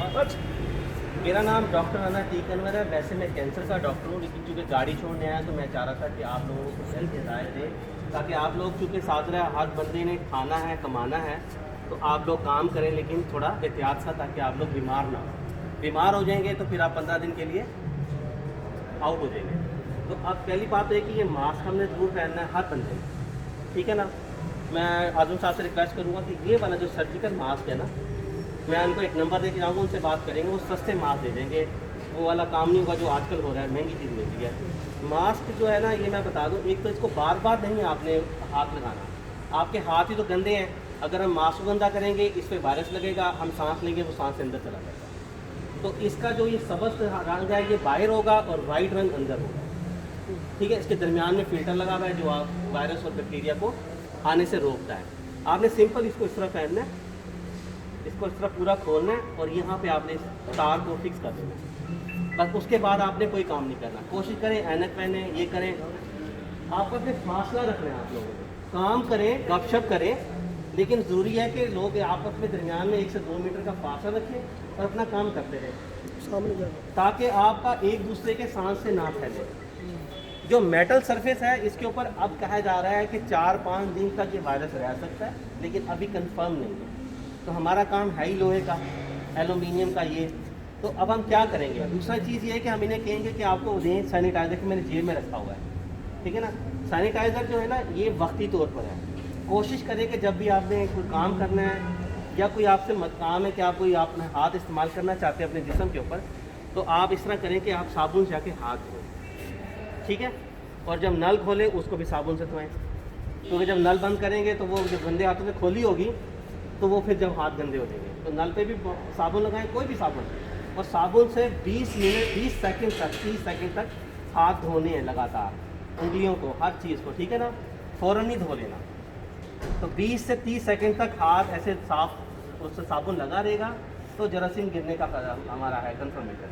मेरा नाम डॉक्टर अना टीक अनवर है। वैसे मैं कैंसर का डॉक्टर हूँ, लेकिन चूँकि गाड़ी छोड़ने आया तो मैं चाह रहा था कि आप लोगों को हेल्थ हिदायत दें, ताकि आप लोग चूँकि साथ रहे हर बंदे ने खाना है कमाना है, तो आप लोग काम करें लेकिन थोड़ा एहतियात सा, ताकि आप लोग बीमार ना हो। बीमार हो जाएंगे तो फिर आप 15 दिन के लिए आउट हो जाएंगे। तो अब पहली बात है कि ये मास्क हमने ज़रूर पहनना है हर बंदे ने, ठीक है ना। मैं आज़म साहब से रिक्वेस्ट करूँगा कि ये वाला जो सर्जिकल मास्क है ना, मैं उनको एक नंबर दे के जाऊँगा, उनसे बात करेंगे, वो सस्ते मास्क दे देंगे। वो वाला काम नहीं होगा जो आजकल हो रहा है, महंगी चीज़ मिलती है। मास्क जो है ना, ये मैं बता दूँ, एक तो इसको बार बार नहीं आपने हाथ लगाना, आपके हाथ ही तो गंदे हैं। अगर हम मास्क को गंदा करेंगे, इस पर वायरस लगेगा, हम सांस लेंगे, वो सांस से अंदर चला जाएगा। तो इसका जो ये सबस रंग है, ये बाहर होगा और वाइट रंग अंदर होगा, ठीक है। इसके दरमियान में फिल्टर लगा हुआ है जो आप वायरस और बैक्टीरिया को आने से रोकता है। आपने सिंपल इसको इस तरह पहनना है, इसको इस तरह पूरा खोलना है और यहाँ पे आपने इस तार को फिक्स कर देना है। बस उसके बाद आपने कोई काम नहीं करना। कोशिश करें ऐनक पहने, ये करें, आपको अपने फासला रखना है। आप लोगों को काम करें, गपशप करें, लेकिन ज़रूरी है कि लोग आपस में दरमियान में 1 से 2 मीटर का फासला रखें और अपना काम करते रहें सामने जाए, ताकि आपका एक दूसरे के सांस से ना फैले। जो मेटल सरफेस है, इसके ऊपर अब कहा जा रहा है कि 4-5 दिन तक ये वायरस रह सकता है, लेकिन अभी कंफर्म नहीं है। तो हमारा काम है ही लोहे का, एलुमिनियम का ये। तो अब हम क्या करेंगे? दूसरा चीज़ ये है कि हम इन्हें कहेंगे कि आपको दें सैनिटाइज़र, कि मैंने जेब में रखा हुआ है, ठीक है ना। सैनिटाइज़र जो है ना, ये वक्ती तौर पर है। कोशिश करें कि जब भी आपने कोई काम करना है या कोई आपसे काम है कि आप कोई अपना हाथ इस्तेमाल करना चाहते हैं अपने जिस्म के ऊपर, तो आप इस तरह करें कि आप साबुन से जाके हाथ धोएं, ठीक है। और जब नल खोलें उसको भी साबुन से धोएं, क्योंकि जब नल बंद करेंगे तो वो जब गंदे हाथों से खोली होगी तो वो फिर जब हाथ गंदे हो जाएंगे, तो नल पे भी साबुन लगाएं, कोई भी साबुन, और साबुन से 20 मिनट 20 सेकंड तक 30 सेकंड तक हाथ धोने हैं लगातार, उंगलियों को, हर चीज़ को, ठीक है ना। फ़ौरन ही धो लेना। तो 20 से 30 सेकंड तक हाथ ऐसे साफ उससे साबुन लगा रहेगा, तो जरासीम गिरने का हमारा है कंफर्मेशन।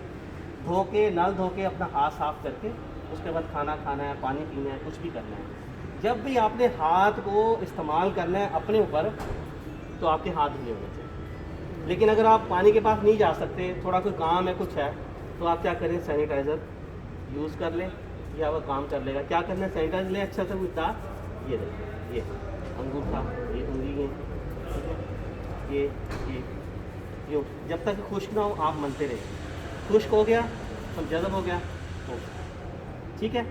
धो के, नल धो के अपना हाथ साफ करके उसके बाद खाना खाना है, पानी पीना है, कुछ भी करना है। जब भी आपने हाथ को इस्तेमाल करना है अपने ऊपर, तो आपके हाथ धुले होने चाहिए। लेकिन अगर आप पानी के पास नहीं जा सकते, थोड़ा कोई काम है, कुछ है, तो आप क्या करें, सैनिटाइज़र यूज़ कर लें, या वो काम कर लेगा। क्या करना है, सैनिटाइज़र लें अच्छा से मिकदार, ये देखिए, ये अंगूठा, ये उंगली, ये यूँ, जब तक खुश्क ना हो आप मलते रहें। खुश्क हो गया, हम जज़ब हो गया, हो गया, ठीक है।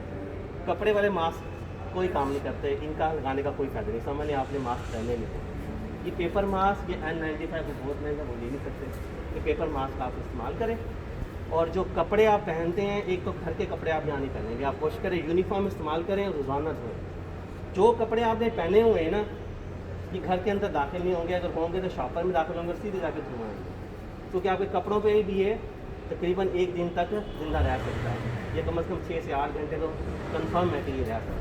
कपड़े वाले मास्क कोई काम नहीं करते, इनका लगाने का कोई फ़ायदा नहीं। समझ लें आपने मास्क पहने नहीं। ये पेपर मास्क, ये N95 वो बहुत महंगा, वो ले नहीं सकते। ये पेपर मास्क आप इस्तेमाल करें। और जो कपड़े आप पहनते हैं, एक तो घर के कपड़े आप यहाँ नहीं पहनेंगे, आप कोशिश करें यूनिफॉर्म इस्तेमाल करें और रोज़ाना धोएं। जो कपड़े आपने पहने हुए हैं ना, ये घर के अंदर दाखिल नहीं होंगे, अगर होंगे तो शॉपर में दाखिल होंगे, सीधे जाके धुआएंगे, क्योंकि आपके कपड़ों पर भी ये तकरीबन 1 दिन तक ज़िंदा रह सकता है। ये कम से कम 6 से 8 घंटे तो कन्फर्म है कि ये रह सकता है।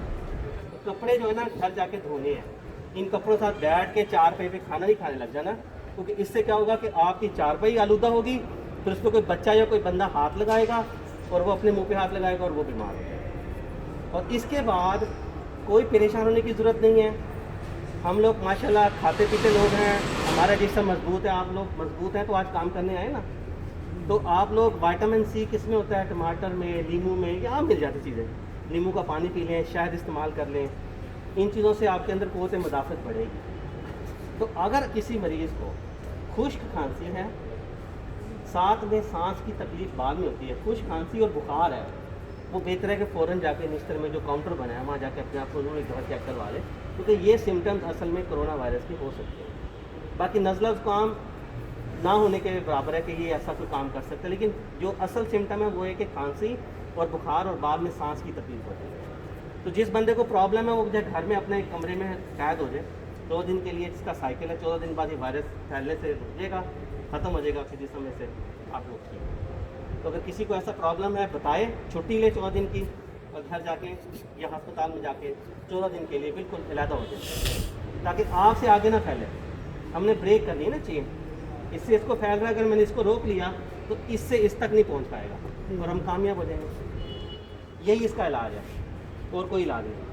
कपड़े जो है ना, घर जाके धोने हैं। इन कपड़ों के साथ बैठ के चारपाई पे खाना नहीं खाने लग जाना, क्योंकि इससे क्या होगा कि आपकी चारपाई आलूदा होगी, फिर उस पर कोई बच्चा या कोई बंदा हाथ लगाएगा और वो अपने मुंह पे हाथ लगाएगा और वो बीमार हो जाएगा। और इसके बाद कोई परेशान होने की ज़रूरत नहीं है। हम लोग माशाल्लाह खाते पीते लोग हैं, हमारा जिस्म मजबूत है, आप लोग मजबूत हैं, तो आज काम करने आए ना। तो आप लोग विटामिन सी किस में होता है, टमाटर में, नींबू में, यहाँ मिल जाती चीज़ें। नींबू का पानी पी लें, शहद इस्तेमाल कर लें, इन चीज़ों से आपके अंदर क़ुव्वत मुदाफ़त बढ़ेगी। तो अगर किसी मरीज़ को खुश्क खांसी है, साथ में सांस की तकलीफ़ बाद में होती है, खुश्क खांसी और बुखार है, वो बेहतर है कि फ़ौरन जाके निश्तर में जो काउंटर बना है वहाँ जाके अपने आप को ज़रूर एक दफ़ा चेक करवा लें, क्योंकि ये सिम्टम्स असल में कोरोना वायरस के हो सकते हैं। बाकी नज़ला ज़ुकाम ना होने के बराबर है कि ये ऐसा कोई काम कर सकते हैं, लेकिन जो असल सिम्टम है वो है कि खांसी और बुखार और बाद में सांस की तकलीफ़ होती है। तो जिस बंदे को प्रॉब्लम है वो जब घर में अपने कमरे में कैद हो जाए, 2 दिन के लिए इसका साइकिल है, 14 दिन बाद ये वायरस फैलने से रुकेगा, ख़त्म हो जाएगा, फिर जिसम में से आप लोग ठीक। तो अगर किसी को ऐसा प्रॉब्लम है बताए, छुट्टी ले 14 दिन की, और घर जाके या अस्पताल में जाके 14 दिन के लिए बिल्कुल अलहदा हो जाए, ताकि आपसे आगे ना फैले। हमने ब्रेक करनी है ना चेन, इससे इसको फैल रहा है, अगर मैंने इसको रोक लिया तो इससे इस तक नहीं पहुंच पाएगा और हम कामयाब हो जाएंगे। यही इसका इलाज है, और कोई इलाज नहीं।